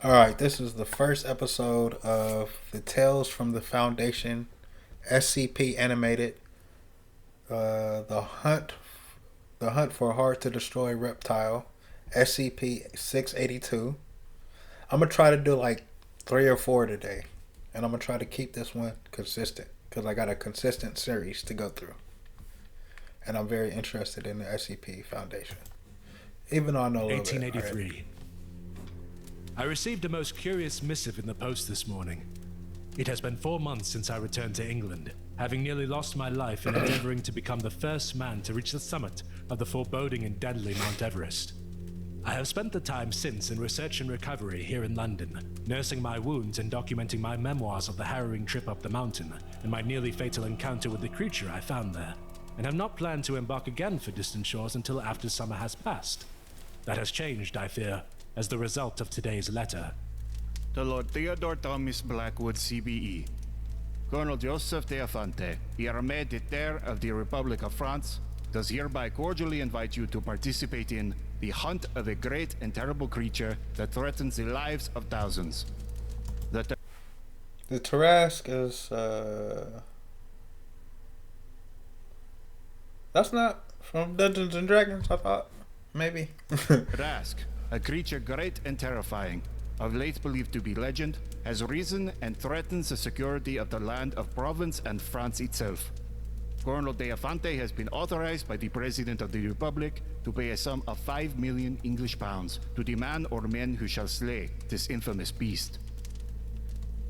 All right, this is the first episode of the Tales from the Foundation SCP animated. The hunt for a hard to destroy reptile, SCP 682. I'm gonna try to do like 3 or 4 today, and I'm gonna try to keep this one consistent because I got a consistent series to go through, and I'm very interested in the SCP Foundation, even though I know a little bit. 1883. I received a most curious missive in the post this morning. It has been 4 months since I returned to England, having nearly lost my life in endeavoring to become the first man to reach the summit of the foreboding and deadly Mount Everest. I have spent the time since in research and recovery here in London, nursing my wounds and documenting my memoirs of the harrowing trip up the mountain and my nearly fatal encounter with the creature I found there, and have not planned to embark again for distant shores until after summer has passed. That has changed, I fear, as the result of today's letter. To Lord Theodore Thomas Blackwood, CBE. Colonel Joseph Deafante, Armée de Terre of the Republic of France, does hereby cordially invite you to participate in the hunt of a great and terrible creature that threatens the lives of thousands. The Tarrasque is that's not from Dungeons and Dragons, I thought. Maybe. Tarrasque, a creature great and terrifying, of late believed to be legend, has risen and threatens the security of the land of Provence and France itself. Colonel Deafante has been authorized by the President of the Republic to pay a sum of 5 million English pounds to the man or men who shall slay this infamous beast.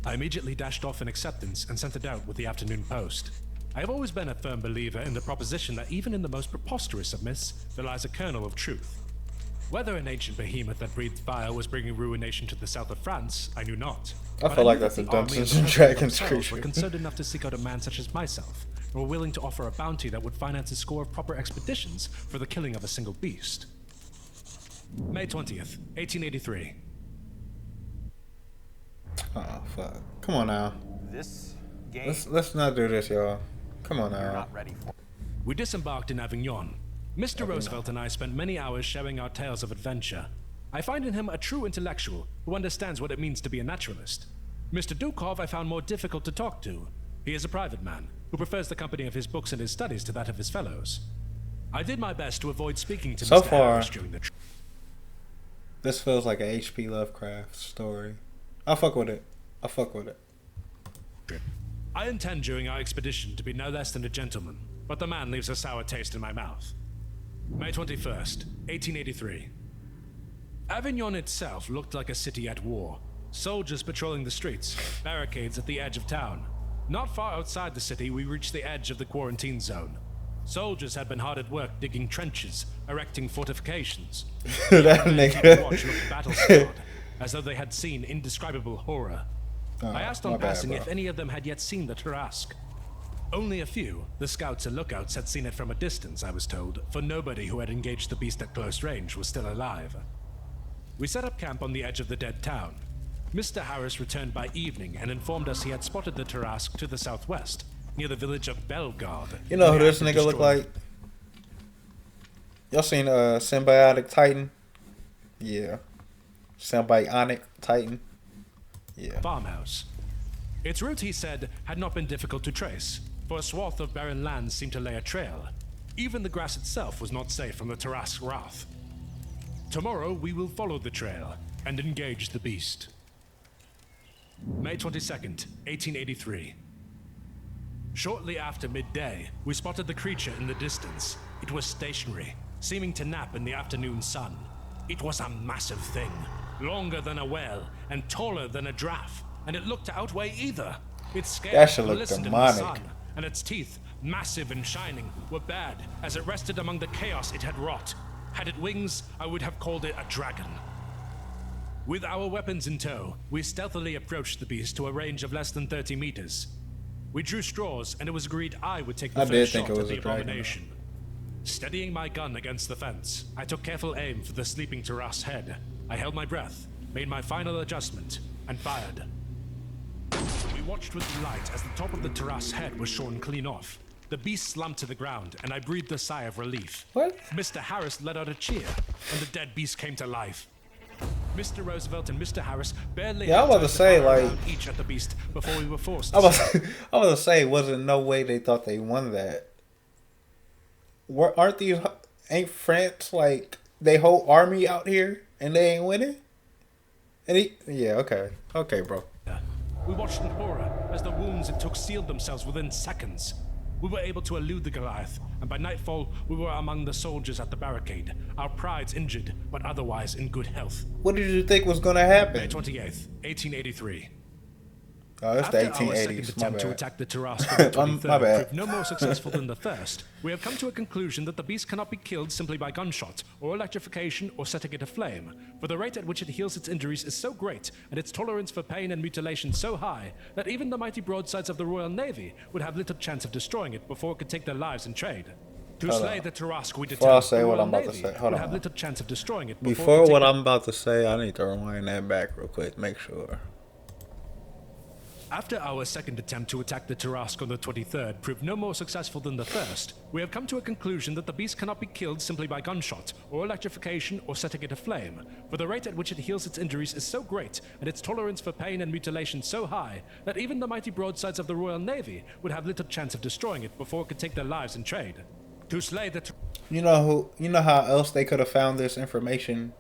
I immediately dashed off an acceptance and sent it out with the afternoon post. I have always been a firm believer in the proposition that even in the most preposterous of myths, there lies a kernel of truth. Whether an ancient behemoth that breathed fire was bringing ruination to the south of France, I knew not. I feel like that's a Dungeons and Dragons creature. Were concerned enough to seek out a man such as myself, and were willing to offer a bounty that would finance a score of proper expeditions for the killing of a single beast. May 20th, 1883. Oh fuck! Come on now. This game Let's not do this, y'all. Come on you're now. not ready for. We disembarked in Avignon. Mr. Roosevelt and I spent many hours sharing our tales of adventure. I find in him a true intellectual who understands what it means to be a naturalist. Mr. Dukov I found more difficult to talk to. He is a private man who prefers the company of his books and his studies to that of his fellows. I did my best to avoid speaking to So Mr. far, Harris during the trip. This feels like a H.P. Lovecraft story. I fuck with it. I fuck with it. I intend during our expedition to be no less than a gentleman, but the man leaves a sour taste in my mouth. May 21st, 1883. Avignon itself looked like a city at war. Soldiers patrolling the streets, barricades at the edge of town. Not far outside the city, we reached the edge of the quarantine zone. Soldiers had been hard at work digging trenches, erecting fortifications. That Men nigga. keeping watch looked battle-scarred, as though they had seen indescribable horror. I asked my on bad, passing bro. if any of them had yet seen the Tarrasque. Only a few, the scouts and lookouts, had seen it from a distance, I was told, for nobody who had engaged the beast at close range was still alive. We set up camp on the edge of the dead town. Mr. Harris returned by evening and informed us he had spotted the Tarrasque to the southwest, near the village of Bellegarde. You know who in the this act of nigga look destroying- like? Y'all seen Symbiotic Titan? Yeah. Symbiotic Titan? Yeah. Farmhouse. Its route, he said, had not been difficult to trace, for a swath of barren lands seemed to lay a trail. Even the grass itself was not safe from the Tarrasque wrath. Tomorrow we will follow the trail and engage the beast. May 22nd, 1883. Shortly after midday, we spotted the creature in the distance. It was stationary, seeming to nap in the afternoon sun. It was a massive thing, longer than a whale and taller than a giraffe, and it looked to outweigh either. Its That scales shit looked glistened in demonic. the sun, and its teeth, massive and shining, were bad as it rested among the chaos it had wrought. Had it wings, I would have called it a dragon. With our weapons in tow, we stealthily approached the beast to a range of less than 30 meters. We drew straws, and it was agreed I would take the I did first think shot it at was the a dragon. abomination. Steadying my gun against the fence, I took careful aim for the sleeping Tarrasque's head. I held my breath, made my final adjustment, and fired. We watched with delight as the top of the Tarrasque's head was shorn clean off. The beast slumped to the ground, and I breathed a sigh of relief. What? Mr. Harris let out a cheer, and the dead beast came to life. Mr. Roosevelt and Mr. Harris barely Yeah, I was about to say, like, each at the beast before we were forced to I was about to say, wasn't no way they thought they won that. Ain't France like they whole army out here and they ain't winning? Yeah, okay, bro. We watched in horror as the wounds it took sealed themselves within seconds. We were able to elude the Goliath, and by nightfall, we were among the soldiers at the barricade, our prides injured, but otherwise in good health. What did you think was gonna happen? May 28th, 1883. Oh, it's the 1880s. Our second attempt to attack the Tarrasque on the 23rd proved no more successful than the first, we have come to a conclusion that the beast cannot be killed simply by gunshot, or electrification, or setting it aflame, for the rate at which it heals its injuries is so great, and its tolerance for pain and mutilation so high, that even the mighty broadsides of the Royal Navy would have little chance of destroying it before it could take their lives in trade. To slay the Tarrasque, we determined the Royal Navy would have little chance of destroying it before what I'm about to say, I need to rewind that back real quick, make sure. After our second attempt to attack the Tarrasque on the 23rd proved no more successful than the first, we have come to a conclusion that the beast cannot be killed simply by gunshot, or electrification, or setting it aflame, for the rate at which it heals its injuries is so great, and its tolerance for pain and mutilation so high, that even the mighty broadsides of the Royal Navy would have little chance of destroying it before it could take their lives in trade. To slay the... You know how else they could have found this information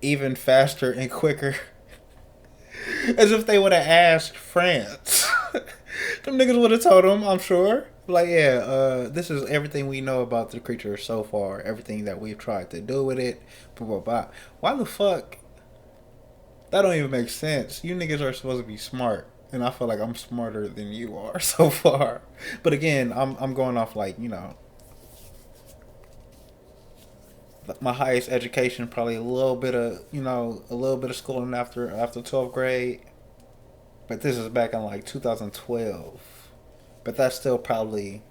even faster and quicker? As if they would have asked France. Them niggas would have told them, I'm sure. Like, yeah, this is everything we know about the creature so far. Everything that we've tried to do with it. Blah, blah, blah. Why the fuck? That don't even make sense. You niggas are supposed to be smart. And I feel like I'm smarter than you are so far. But again, I'm going off like, you know, my highest education, probably a little bit of schooling after 12th grade. But this is back in like 2012. But that's still probably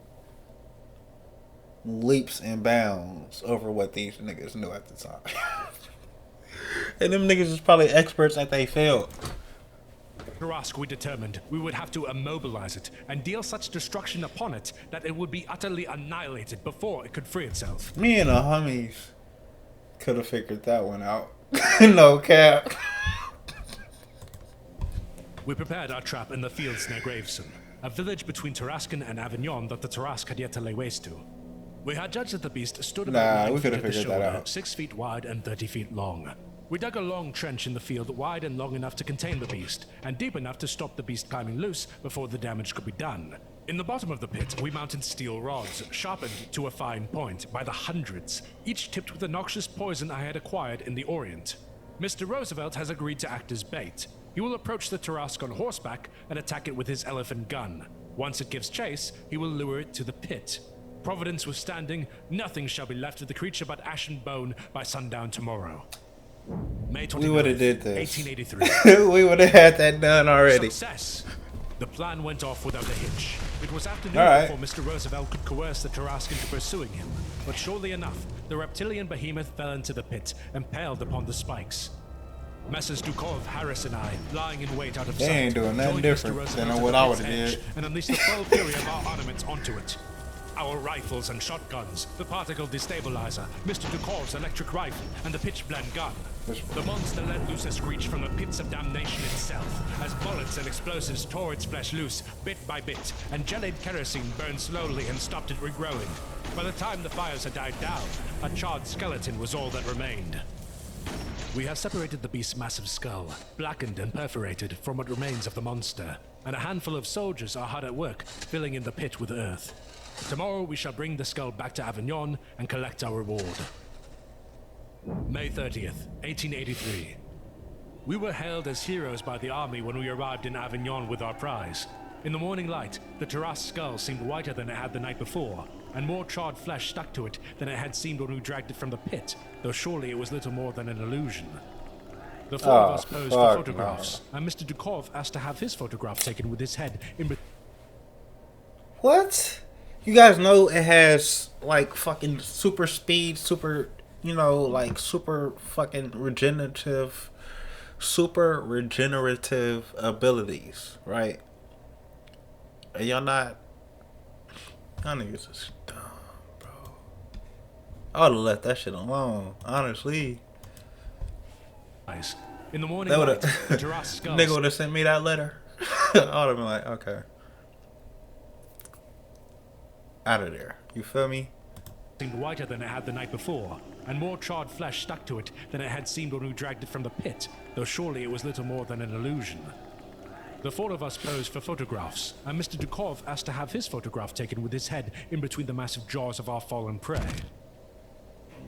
leaps and bounds over what these niggas knew at the time. And them niggas is probably experts at they field. Tarrasque, we determined we would have to immobilize it and deal such destruction upon it that it would be utterly annihilated before it could free itself. Me and the homies could have figured that one out. No cap. We prepared our trap in the fields near Gravesend, a village between Tarascon and Avignon that the Tarrasque had yet to lay waste to. We had judged that the beast stood about 9 feet at the shoulder, 6 feet wide and 30 feet long. We dug a long trench in the field, wide and long enough to contain the beast, and deep enough to stop the beast climbing loose before the damage could be done. In the bottom of the pit, we mounted steel rods, sharpened to a fine point by the hundreds, each tipped with the noxious poison I had acquired in the Orient. Mr. Roosevelt has agreed to act as bait. He will approach the Tarrasque on horseback and attack it with his elephant gun. Once it gives chase, he will lure it to the pit. Providence withstanding, nothing shall be left of the creature but ash and bone by sundown tomorrow. May 29th, we would have did this. 1883. We would have had that done already. Success! The plan went off without a hitch. It was afternoon before Mr. Roosevelt could coerce the Tarrasque into pursuing him. But surely enough, the reptilian behemoth fell into the pit, impaled upon the spikes. Messrs. Dukov, Harris, and I, lying in wait out of sight, they ain't doing nothing different than what I would have did. And unleashed the full fury of our armaments onto it. Our rifles and shotguns, the particle destabilizer, Mr. Dukov's electric rifle, and the pitch-blende gun. The monster let loose a screech from the pits of damnation itself, as bullets and explosives tore its flesh loose, bit by bit, and jellied kerosene burned slowly and stopped it regrowing. By the time the fires had died down, a charred skeleton was all that remained. We have separated the beast's massive skull, blackened and perforated, from what remains of the monster, and a handful of soldiers are hard at work, filling in the pit with earth. Tomorrow we shall bring the skull back to Avignon and collect our reward. May 30th, 1883. We were hailed as heroes by the army when we arrived in Avignon with our prize. In the morning light, the Tarrasque skull seemed whiter than it had the night before, and more charred flesh stuck to it than it had seemed when we dragged it from the pit, though surely it was little more than an illusion. The four of us posed for photographs, and Mr. Dukov asked to have his photograph taken with his head in... What? You guys know it has, like, fucking super speed, super, you know, like, super fucking regenerative abilities, right? Are y'all not? Y'all niggas is dumb, bro. I would've left that shit alone, honestly. In the morning That light, would the have Tarrasque skulls nigga would have sent me that letter. I would have been like, okay, out of there. You feel me? seemed whiter than it had the night before, and more charred flesh stuck to it than it had seemed when we dragged it from the pit, though surely it was little more than an illusion. The four of us posed for photographs, and Mr. Dukov asked to have his photograph taken with his head in between the massive jaws of our fallen prey.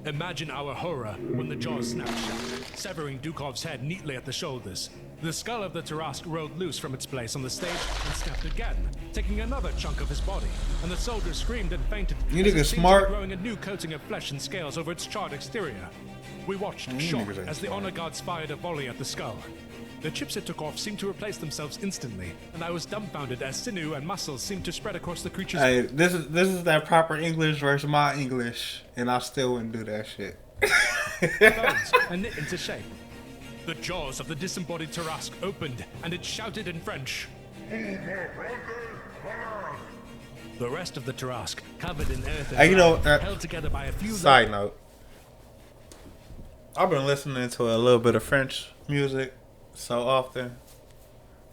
Imagine our horror when the jaws snapped shut, severing Dukov's head neatly at the shoulders. The skull of the Tarrasque rolled loose from its place on the stage and snapped again, taking another chunk of his body, and the soldier screamed and fainted. You as niggas it seemed smart. to be growing a new coating of flesh and scales over its charred exterior. We watched, shocked, niggas ain't as the honor guards fired a volley at the skull. The chips it took off seemed to replace themselves instantly, and I was dumbfounded as sinew and muscles seemed to spread across the creature's... Hey, this is that proper English versus my English, and I still wouldn't do that shit. bones and knit into shape. The jaws of the disembodied Tarrasque opened, and it shouted in French. The rest of the Tarrasque, covered in earth and Hey, you know, held together by a few... Side note. I've been listening to a little bit of French music so often.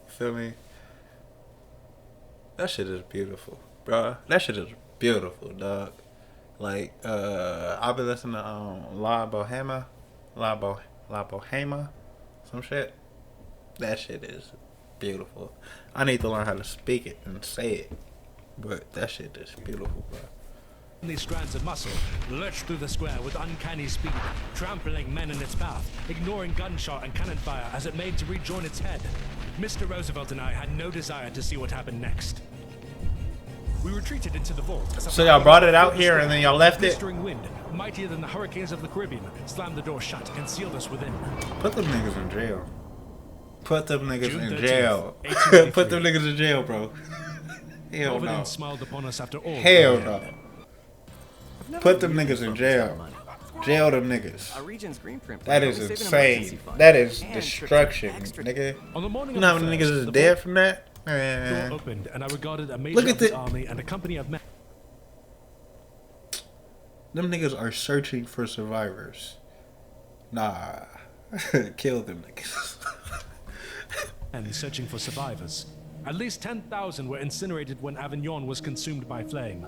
You feel me? That shit is beautiful, bro. That shit is beautiful, dog. Like, I've been listening to La Bohema, some shit. That shit is beautiful. I need to learn how to speak it and say it, but that shit is beautiful, bro. These strands of muscle lurched through the square with uncanny speed, trampling men in its path, ignoring gunshot and cannon fire as it made to rejoin its head. Mr. Roosevelt and I had no desire to see what happened next. We retreated into the vault. So y'all brought it out here and then y'all left it? Blistering wind, mightier than the hurricanes of the Caribbean, slammed the door shut and sealed us within. Put them niggas in jail. Put them niggas June in 13th, jail. 1883. Put them niggas in jail, bro. Hell no. Providence smiled upon us after all. Hell no. Put them niggas in jail. Jail them niggas. Our region's green print. That is Saving insane. emergency fund. That is And destruction, extra- nigga. On the morning You know how of the many first, niggas is the dead vault from that? door Man. opened, and I regarded a major Look at of the the- army and a company of men. Them niggas are searching for survivors. Nah. Kill them niggas. And searching for survivors. At least 10,000 were incinerated when Avignon was consumed by flame.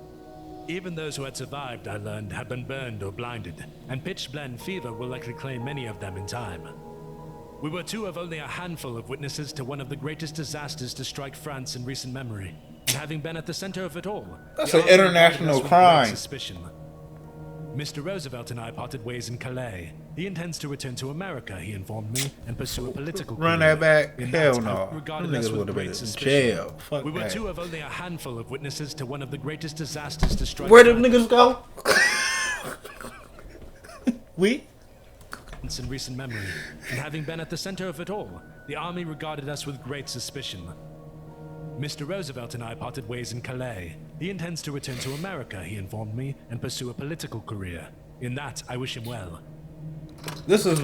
Even those who had survived, I learned, had been burned or blinded, and pitch-blend fever will likely claim many of them in time. We were two of only a handful of witnesses to one of the greatest disasters to strike France in recent memory, and having been at the center of it all, That's the an army regarded international us with great crime. Suspicion. Mr. Roosevelt and I parted ways in Calais. He intends to return to America, he informed me, and pursue a political Run career. that back? In Hell that, I no. regarded Them us niggas with would have been great in suspicion. jail. Fuck We were that. two of only a handful of witnesses to one of the greatest disasters to strike Where them niggas go? We? France in recent memory, and having been at the center of it all, the army regarded us with great suspicion. Mr. Roosevelt and I parted ways in Calais. He intends to return to America, he informed me, and pursue a political career. In that, I wish him well. This is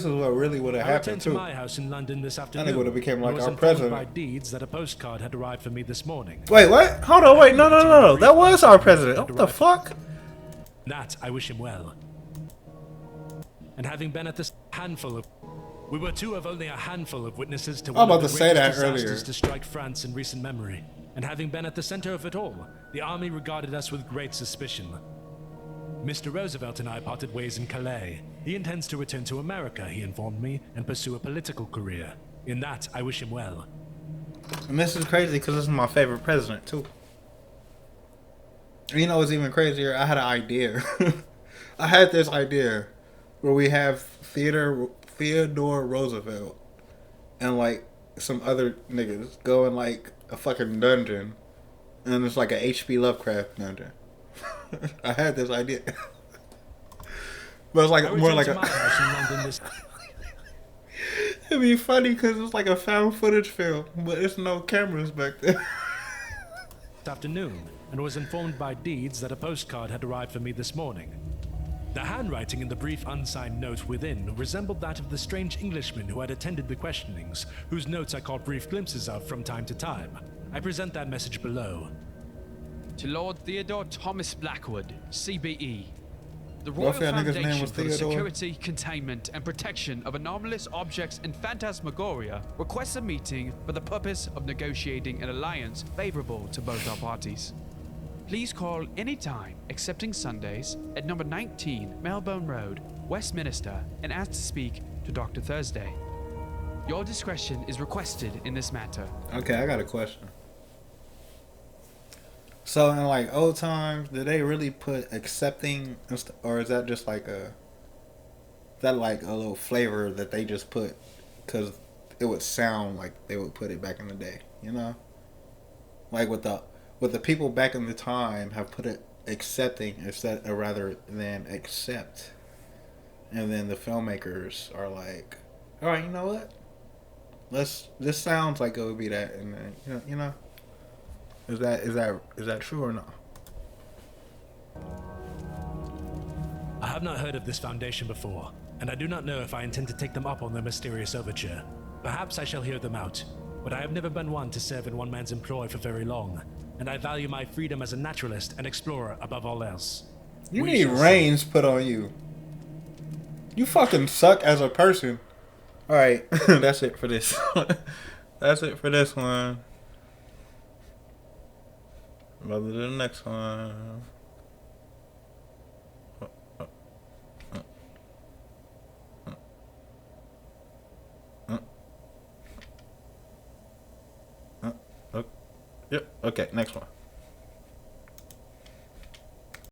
what really would have I happened returned to too. my house in London this afternoon. nigga would've became like and was our informed president. by Deeds that a postcard had arrived for me this morning. Wait, what? Hold on, wait, no. That was our president. What the fuck? That I wish him well. And having been at this handful of... We were two of only a handful of witnesses to I was one about of the to say greatest that earlier. disasters to strike France in recent memory. And having been at the center of it all, the army regarded us with great suspicion. Mr. Roosevelt and I parted ways in Calais. He intends to return to America, he informed me, and pursue a political career. In that, I wish him well. And this is crazy because this is my favorite president too. You know what's even crazier? I had an idea. I had this idea where we have Theodore Roosevelt and like some other niggas go in like a fucking dungeon, and it's like a H.P. Lovecraft dungeon. I had this idea, but it's like I more returned like to my a. house in London this It'd be funny because it's like a found footage film, but it's no cameras back there. afternoon, and was informed by Deeds that a postcard had arrived for me this morning. The handwriting in the brief unsigned note within resembled that of the strange Englishman who had attended the questionings, whose notes I caught brief glimpses of from time to time. I present that message below. To Lord Theodore Thomas Blackwood, CBE. The Royal Welfare nigga's name Foundation was for the Theodore? Security, Containment, and Protection of Anomalous Objects and Phantasmagoria requests a meeting for the purpose of negotiating an alliance favorable to both our parties. Please call anytime, excepting Sundays, at number 19 Melbourne Road, Westminster, and ask to speak to Dr. Thursday. Your discretion is requested in this matter. Okay, I got a question. So in like old times, did they really put accepting, or is that just like a little flavor that they just put because it would sound like they would put it back in the day, you know? Like with the people back in the time have put it accepting instead rather than accept, and then the filmmakers are like, all right, you know what? This sounds like it would be that, and then, you know. Is that true or not? I have not heard of this foundation before, and I do not know if I intend to take them up on their mysterious overture. Perhaps I shall hear them out, but I have never been one to serve in one man's employ for very long, and I value my freedom as a naturalist and explorer above all else. You We need shall see. reins put on you. You fucking suck as a person. Alright, that's it for this. That's it for this one. Mother to the next one. Yep. Okay, next one.